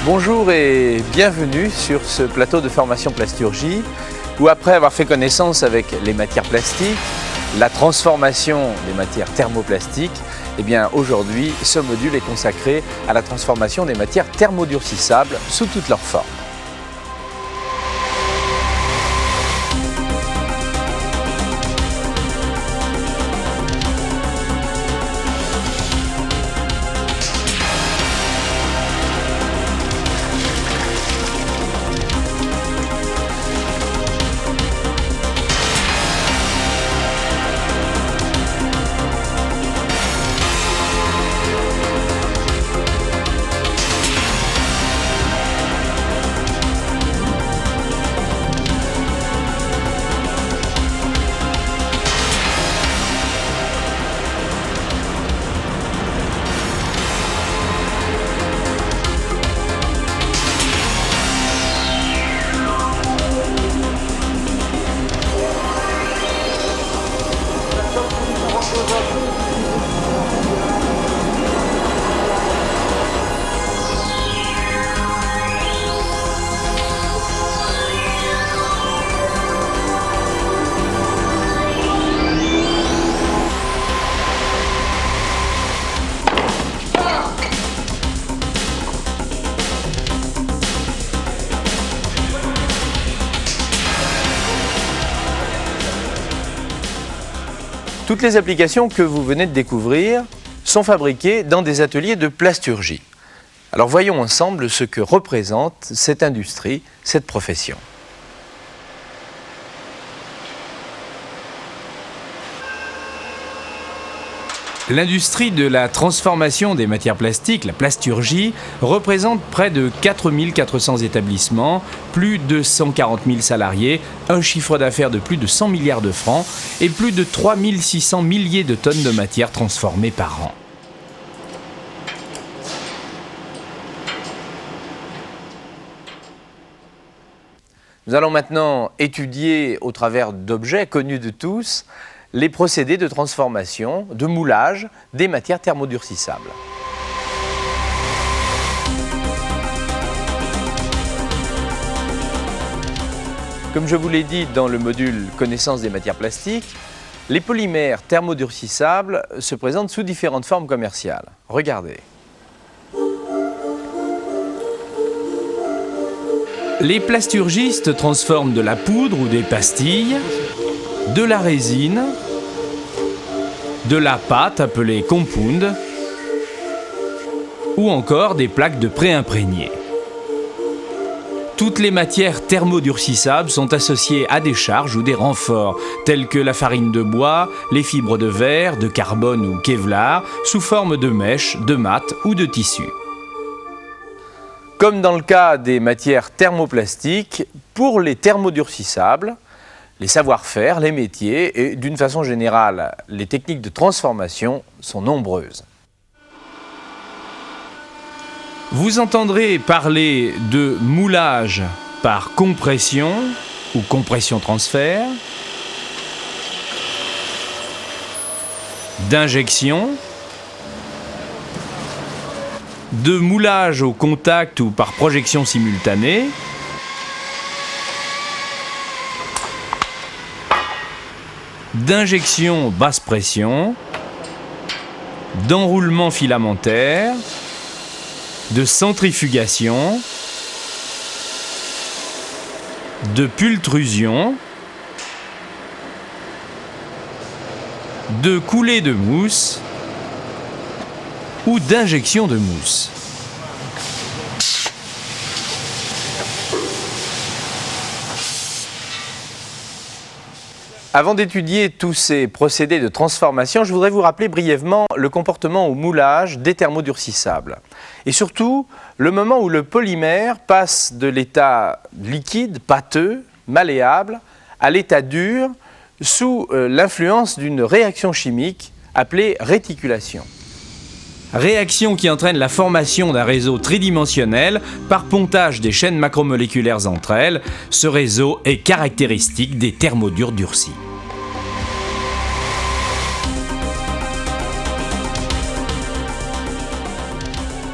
Bonjour et bienvenue sur ce plateau de formation plasturgie où après avoir fait connaissance avec les matières plastiques, la transformation des matières thermoplastiques, eh bien aujourd'hui ce module est consacré à la transformation des matières thermodurcissables sous toutes leurs formes. Toutes les applications que vous venez de découvrir sont fabriquées dans des ateliers de plasturgie. Alors voyons ensemble ce que représente cette industrie, cette profession. L'industrie de la transformation des matières plastiques, la plasturgie, représente près de 4400 établissements, plus de 140 000 salariés, un chiffre d'affaires de plus de 100 milliards de francs et plus de 3600 milliers de tonnes de matières transformées par an. Nous allons maintenant étudier au travers d'objets connus de tous les procédés de transformation, de moulage des matières thermodurcissables. Comme je vous l'ai dit dans le module Connaissance des matières plastiques, les polymères thermodurcissables se présentent sous différentes formes commerciales. Regardez. Les plasturgistes transforment de la poudre ou des pastilles, de la résine, de la pâte appelée compound ou encore des plaques de pré-imprégnées. Toutes les matières thermodurcissables sont associées à des charges ou des renforts tels que la farine de bois, les fibres de verre, de carbone ou Kevlar sous forme de mèches, de mat ou de tissu. Comme dans le cas des matières thermoplastiques, pour les thermodurcissables, les savoir-faire, les métiers et d'une façon générale, les techniques de transformation sont nombreuses. Vous entendrez parler de moulage par compression ou compression-transfert, d'injection, de moulage au contact ou par projection simultanée, d'injection basse pression, d'enroulement filamentaire, de centrifugation, de pultrusion, de coulée de mousse ou d'injection de mousse. Avant d'étudier tous ces procédés de transformation, je voudrais vous rappeler brièvement le comportement au moulage des thermodurcissables. Et surtout, le moment où le polymère passe de l'état liquide, pâteux, malléable, à l'état dur, sous l'influence d'une réaction chimique appelée réticulation. Réaction qui entraîne la formation d'un réseau tridimensionnel par pontage des chaînes macromoléculaires entre elles. Ce réseau est caractéristique des thermodures durcis.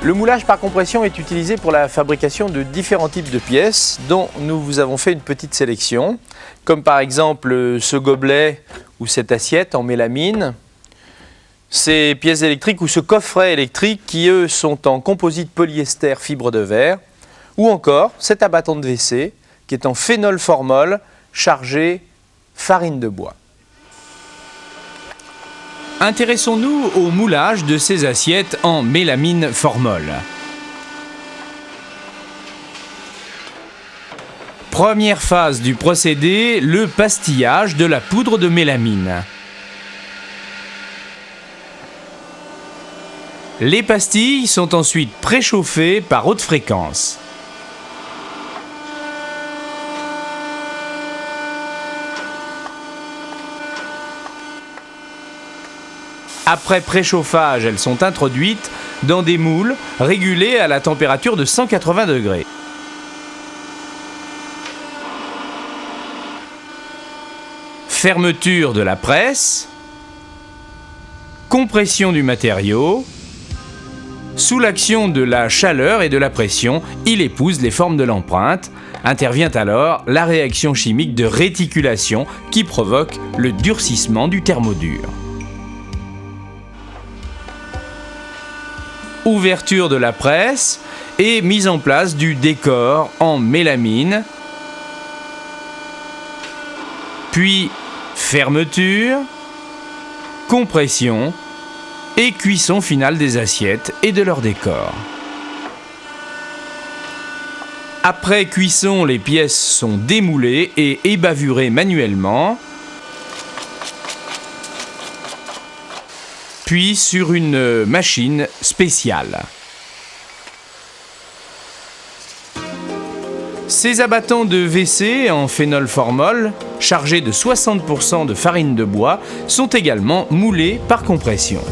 Le moulage par compression est utilisé pour la fabrication de différents types de pièces dont nous vous avons fait une petite sélection, comme par exemple ce gobelet ou cette assiette en mélamine, ces pièces électriques ou ce coffret électrique qui eux sont en composite polyester fibre de verre, ou encore cet abattant de WC qui est en phénol-formol chargé farine de bois. Intéressons-nous au moulage de ces assiettes en mélamine formol. Première phase du procédé, le pastillage de la poudre de mélamine. Les pastilles sont ensuite préchauffées par haute fréquence. Après préchauffage, elles sont introduites dans des moules régulés à la température de 180 degrés. Fermeture de la presse, compression du matériau. Sous l'action de la chaleur et de la pression, il épouse les formes de l'empreinte. Intervient alors la réaction chimique de réticulation qui provoque le durcissement du thermodur. Ouverture de la presse et mise en place du décor en mélamine, puis fermeture, compression et cuisson finale des assiettes et de leur décor. Après cuisson, les pièces sont démoulées et ébavurées manuellement, puis sur une machine spéciale. Ces abattants de WC en phénol-formol, chargés de 60% de farine de bois, sont également moulés par compression.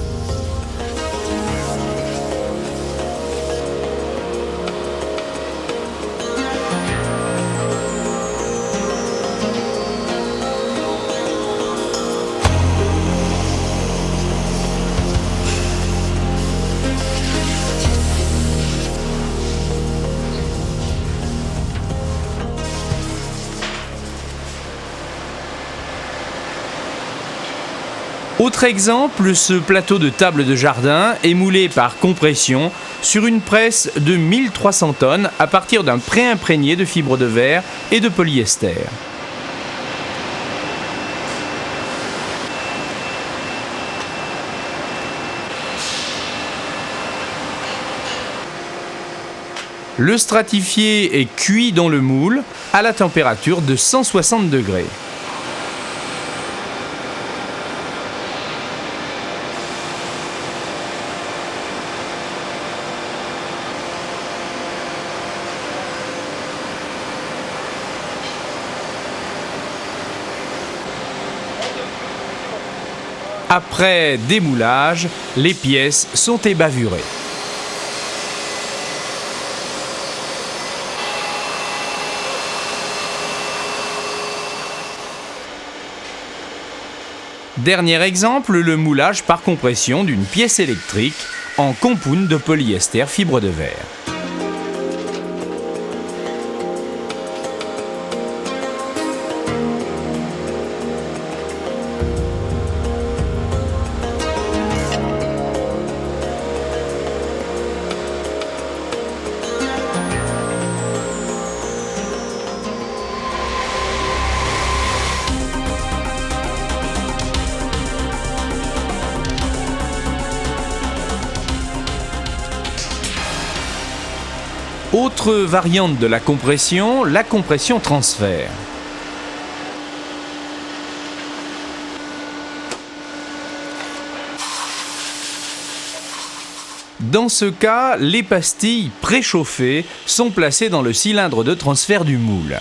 Autre exemple, ce plateau de table de jardin est moulé par compression sur une presse de 1300 tonnes à partir d'un pré-imprégné de fibre de verre et de polyester. Le stratifié est cuit dans le moule à la température de 160 degrés. Après démoulage, les pièces sont ébavurées. Dernier exemple, le moulage par compression d'une pièce électrique en compound de polyester fibre de verre. Autre variante de la compression transfert. Dans ce cas, les pastilles préchauffées sont placées dans le cylindre de transfert du moule.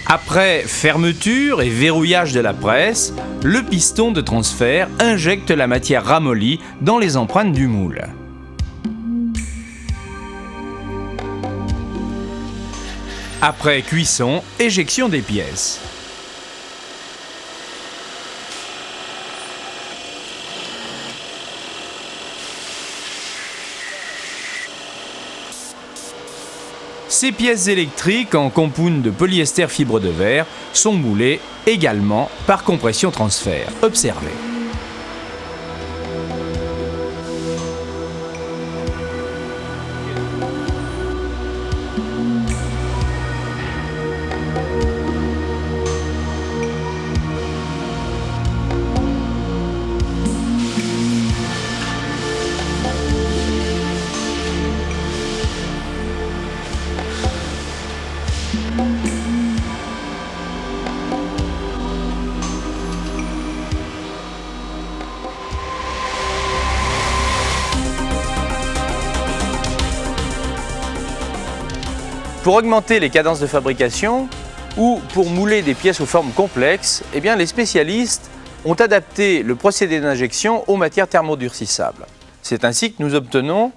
Après fermeture et verrouillage de la presse, le piston de transfert injecte la matière ramollie dans les empreintes du moule. Après cuisson, éjection des pièces. Ces pièces électriques en compound de polyester fibre de verre sont moulées également par compression-transfert. Observez. Pour augmenter les cadences de fabrication ou pour mouler des pièces aux formes complexes, eh bien, les spécialistes ont adapté le procédé d'injection aux matières thermodurcissables. C'est ainsi que nous obtenons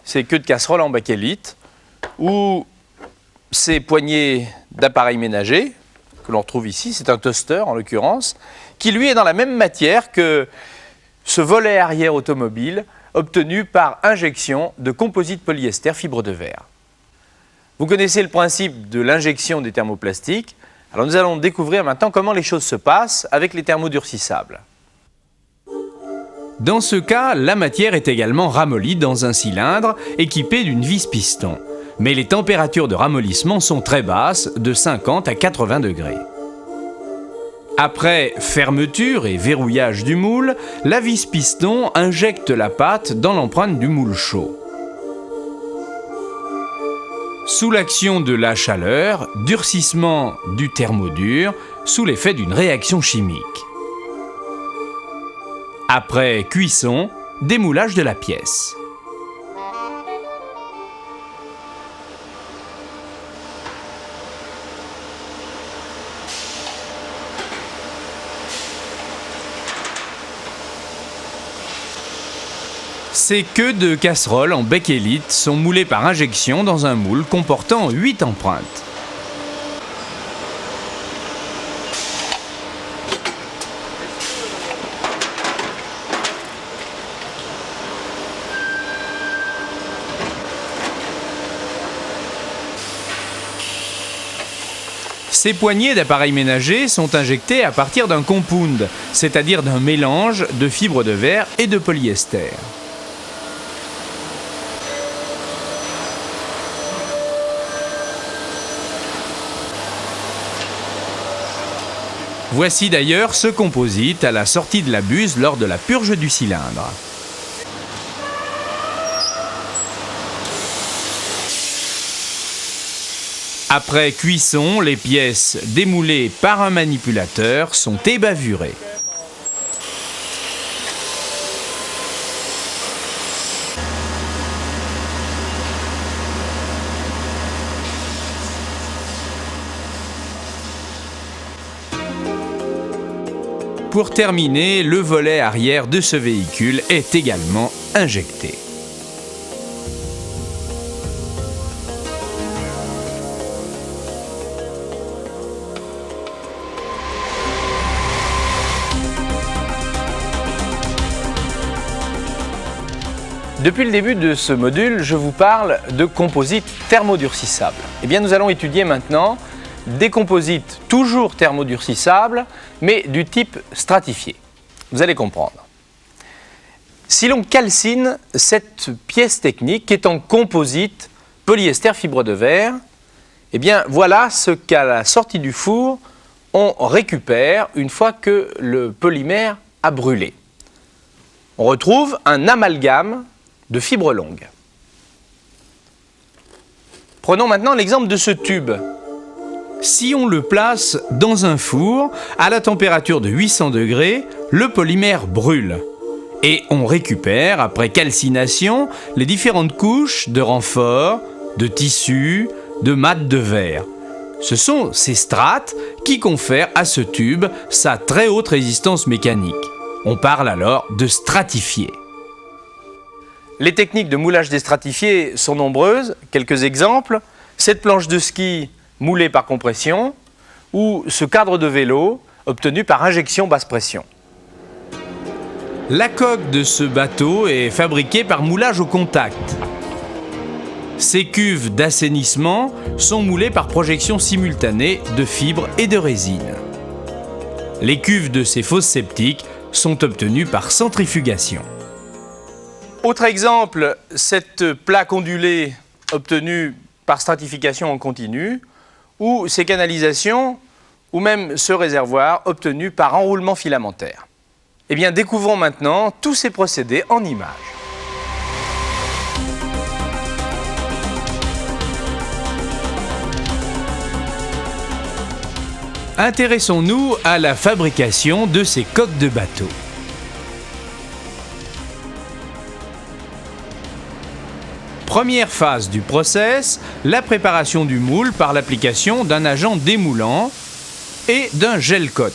ces queues de casserole en bakélite ou ces poignées d'appareils ménagers que l'on retrouve ici, c'est un toaster en l'occurrence, qui lui est dans la même matière que ce volet arrière automobile obtenu par injection de composite polyester fibre de verre. Vous connaissez le principe de l'injection des thermoplastiques. Alors nous allons découvrir maintenant comment les choses se passent avec les thermodurcissables. Dans ce cas, la matière est également ramollie dans un cylindre équipé d'une vis piston. Mais les températures de ramollissement sont très basses, de 50 à 80 degrés. Après fermeture et verrouillage du moule, la vis piston injecte la pâte dans l'empreinte du moule chaud. Sous l'action de la chaleur, durcissement du thermodur sous l'effet d'une réaction chimique. Après cuisson, démoulage de la pièce. Ces queues de casserole en bakélite sont moulées par injection dans un moule comportant 8 empreintes. Ces poignées d'appareils ménagers sont injectées à partir d'un compound, c'est-à-dire d'un mélange de fibres de verre et de polyester. Voici d'ailleurs ce composite à la sortie de la buse lors de la purge du cylindre. Après cuisson, les pièces démoulées par un manipulateur sont ébavurées. Pour terminer, le volet arrière de ce véhicule est également injecté. Depuis le début de ce module, je vous parle de composites thermodurcissables. Eh bien, nous allons étudier maintenant des composites toujours thermodurcissables, mais du type stratifié. Vous allez comprendre. Si l'on calcine cette pièce technique qui est en composite polyester fibre de verre, eh bien voilà ce qu'à la sortie du four, on récupère une fois que le polymère a brûlé. On retrouve un amalgame de fibres longues. Prenons maintenant l'exemple de ce tube. Si on le place dans un four, à la température de 800 degrés, le polymère brûle. Et on récupère, après calcination, les différentes couches de renfort, de tissu, de mat de verre. Ce sont ces strates qui confèrent à ce tube sa très haute résistance mécanique. On parle alors de stratifié. Les techniques de moulage des stratifiés sont nombreuses. Quelques exemples. Cette planche de ski moulée par compression ou ce cadre de vélo obtenu par injection basse pression. La coque de ce bateau est fabriquée par moulage au contact. Ces cuves d'assainissement sont moulées par projection simultanée de fibres et de résine. Les cuves de ces fosses septiques sont obtenues par centrifugation. Autre exemple, cette plaque ondulée obtenue par stratification en continu, ou ces canalisations, ou même ce réservoir obtenu par enroulement filamentaire. Eh bien, découvrons maintenant tous ces procédés en images. Intéressons-nous à la fabrication de ces coques de bateau. Première phase du process, la préparation du moule par l'application d'un agent démoulant et d'un gel coat,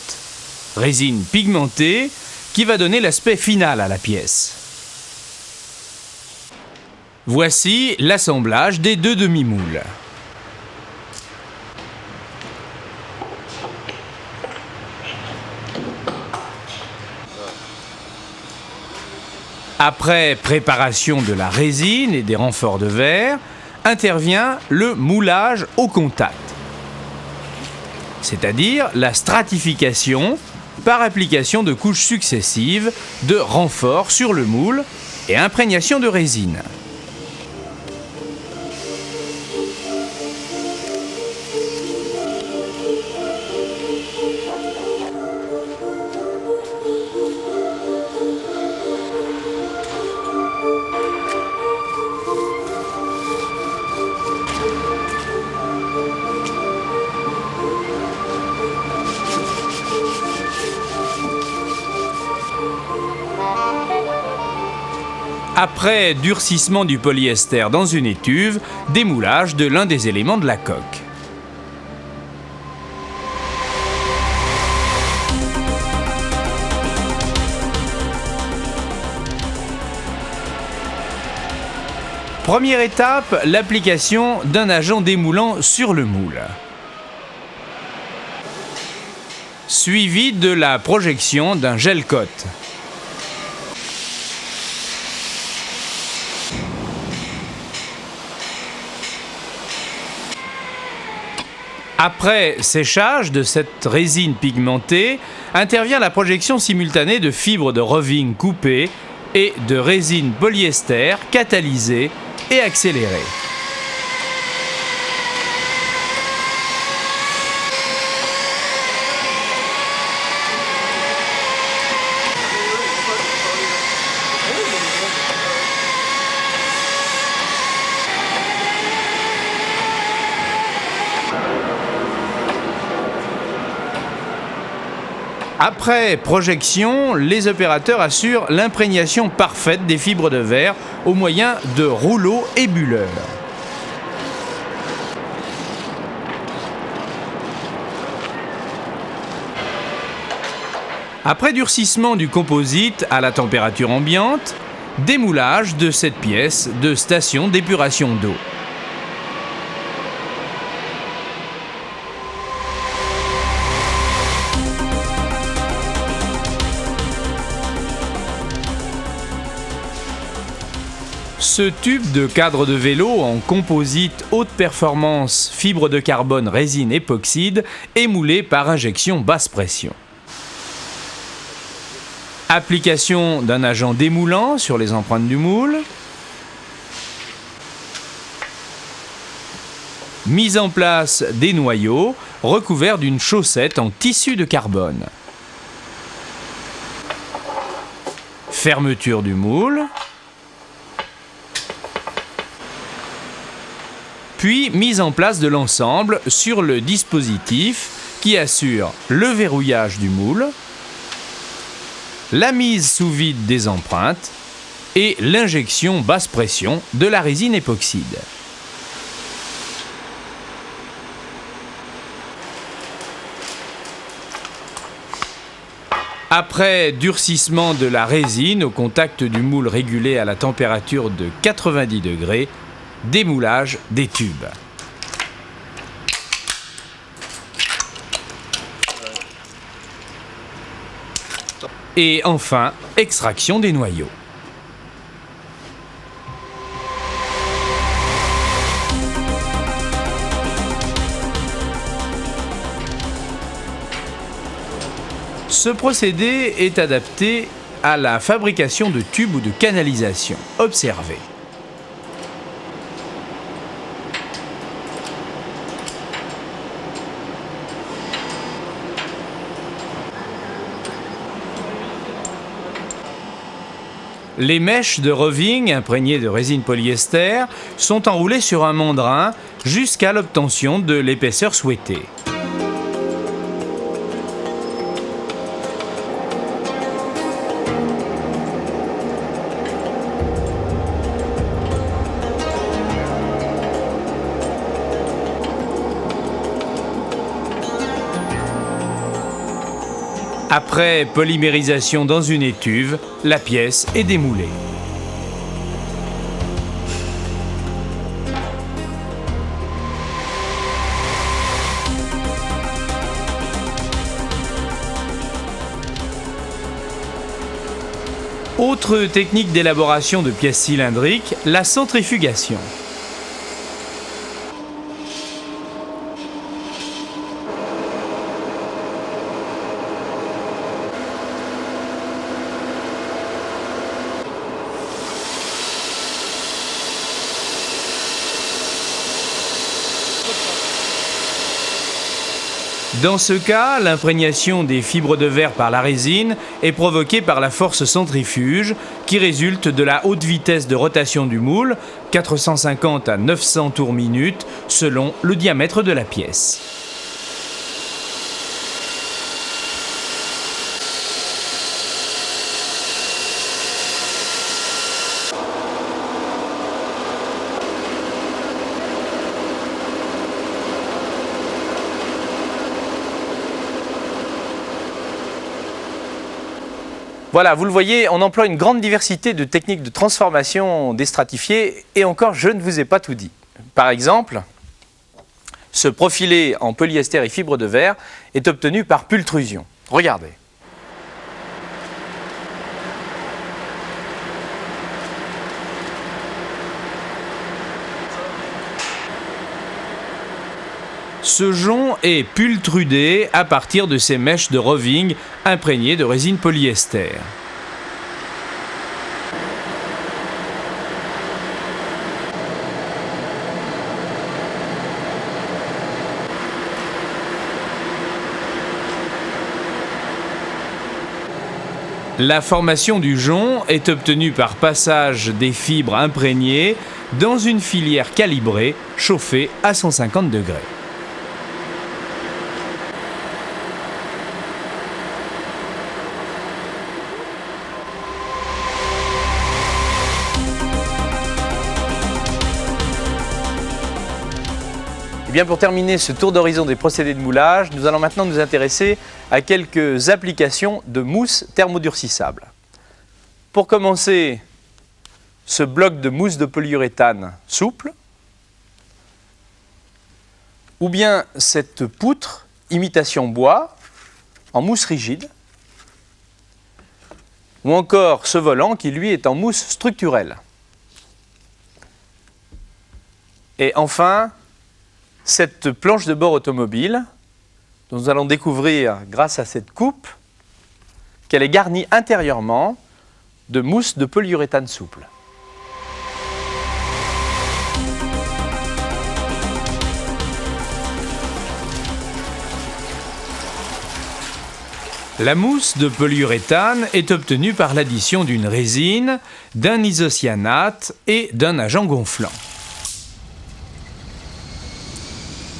résine pigmentée qui va donner l'aspect final à la pièce. Voici l'assemblage des deux demi-moules. Après préparation de la résine et des renforts de verre, intervient le moulage au contact, c'est-à-dire la stratification par application de couches successives de renforts sur le moule et imprégnation de résine. Après durcissement du polyester dans une étuve, démoulage de l'un des éléments de la coque. Première étape, l'application d'un agent démoulant sur le moule. Suivi de la projection d'un gel coat. Après séchage de cette résine pigmentée, intervient la projection simultanée de fibres de roving coupées et de résine polyester catalysée et accélérée. Après projection, les opérateurs assurent l'imprégnation parfaite des fibres de verre au moyen de rouleaux ébuleurs. Après durcissement du composite à la température ambiante, démoulage de cette pièce de station d'épuration d'eau. Ce tube de cadre de vélo en composite haute performance, fibre de carbone, résine époxyde est moulé par injection basse pression. Application d'un agent démoulant sur les empreintes du moule. Mise en place des noyaux recouverts d'une chaussette en tissu de carbone. Fermeture du moule. Puis mise en place de l'ensemble sur le dispositif qui assure le verrouillage du moule, la mise sous vide des empreintes et l'injection basse pression de la résine époxyde. Après durcissement de la résine au contact du moule régulé à la température de 90 degrés, démoulage des tubes. Et enfin, extraction des noyaux. Ce procédé est adapté à la fabrication de tubes ou de canalisations. Observez. Les mèches de roving imprégnées de résine polyester sont enroulées sur un mandrin jusqu'à l'obtention de l'épaisseur souhaitée. Après polymérisation dans une étuve, la pièce est démoulée. Autre technique d'élaboration de pièces cylindriques, la centrifugation. Dans ce cas, l'imprégnation des fibres de verre par la résine est provoquée par la force centrifuge qui résulte de la haute vitesse de rotation du moule, 450 à 900 tours minute, selon le diamètre de la pièce. Voilà, vous le voyez, on emploie une grande diversité de techniques de transformation des stratifiés et encore, je ne vous ai pas tout dit. Par exemple, ce profilé en polyester et fibre de verre est obtenu par pultrusion. Regardez. Ce jonc est pultrudé à partir de ces mèches de roving imprégnées de résine polyester. La formation du jonc est obtenue par passage des fibres imprégnées dans une filière calibrée chauffée à 150 degrés. Bien, pour terminer ce tour d'horizon des procédés de moulage, nous allons maintenant nous intéresser à quelques applications de mousse thermodurcissable. Pour commencer, ce bloc de mousse de polyuréthane souple, ou bien cette poutre imitation bois en mousse rigide, ou encore ce volant qui lui est en mousse structurelle. Et enfin, cette planche de bord automobile, dont nous allons découvrir grâce à cette coupe qu'elle est garnie intérieurement de mousse de polyuréthane souple. La mousse de polyuréthane est obtenue par l'addition d'une résine, d'un isocyanate et d'un agent gonflant.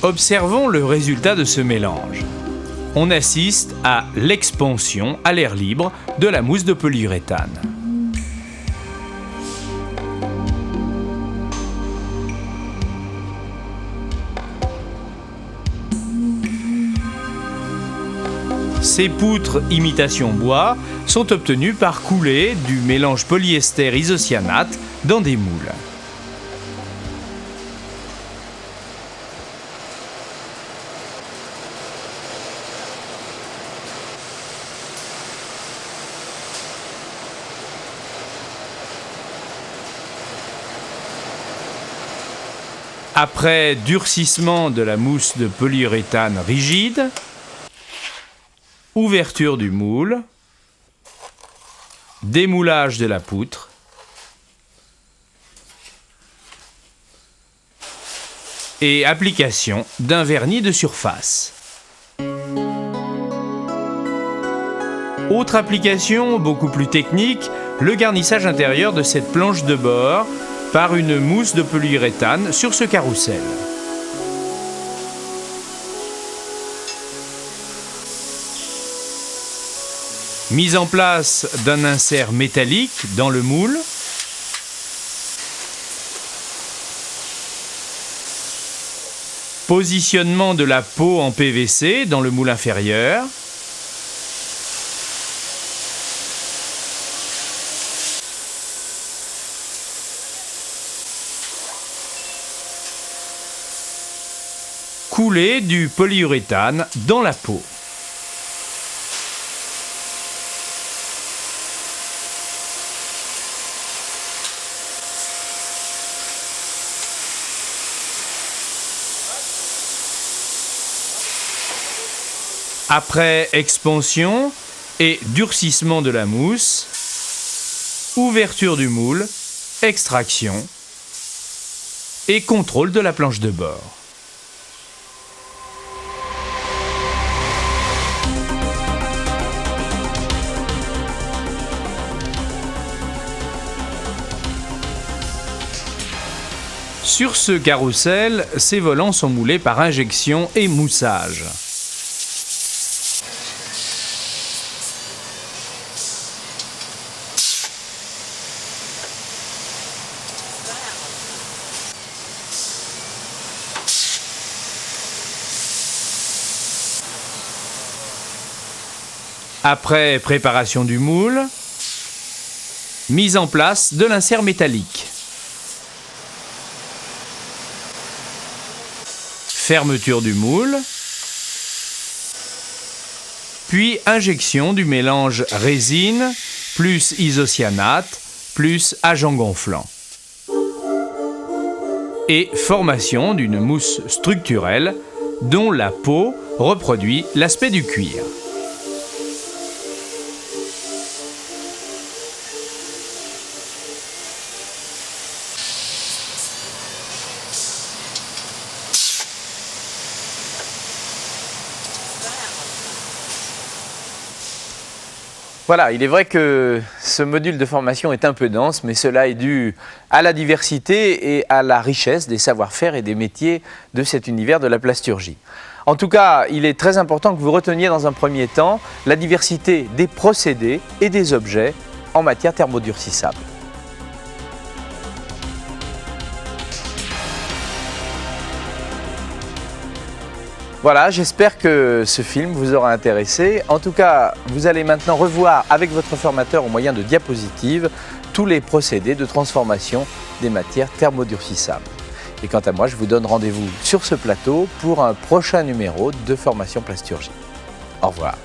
Observons le résultat de ce mélange. On assiste à l'expansion à l'air libre de la mousse de polyuréthane. Ces poutres imitation bois sont obtenues par coulée du mélange polyester isocyanate dans des moules. Après durcissement de la mousse de polyuréthane rigide, ouverture du moule, démoulage de la poutre, et application d'un vernis de surface. Autre application beaucoup plus technique, le garnissage intérieur de cette planche de bord par une mousse de polyuréthane sur ce carrousel. Mise en place d'un insert métallique dans le moule. Positionnement de la peau en PVC dans le moule inférieur. Coulée du polyuréthane dans la peau. Après expansion et durcissement de la mousse, ouverture du moule, extraction et contrôle de la planche de bord. Sur ce carrousel, ces volants sont moulés par injection et moussage. Après préparation du moule, mise en place de l'insert métallique. Fermeture du moule, puis injection du mélange résine plus isocyanate plus agent gonflant. Et formation d'une mousse structurelle dont la peau reproduit l'aspect du cuir. Voilà, il est vrai que ce module de formation est un peu dense, mais cela est dû à la diversité et à la richesse des savoir-faire et des métiers de cet univers de la plasturgie. En tout cas, il est très important que vous reteniez dans un premier temps la diversité des procédés et des objets en matière thermodurcissable. Voilà, j'espère que ce film vous aura intéressé. En tout cas, vous allez maintenant revoir avec votre formateur au moyen de diapositives tous les procédés de transformation des matières thermodurcissables. Et quant à moi, je vous donne rendez-vous sur ce plateau pour un prochain numéro de Formation Plasturgie. Au revoir.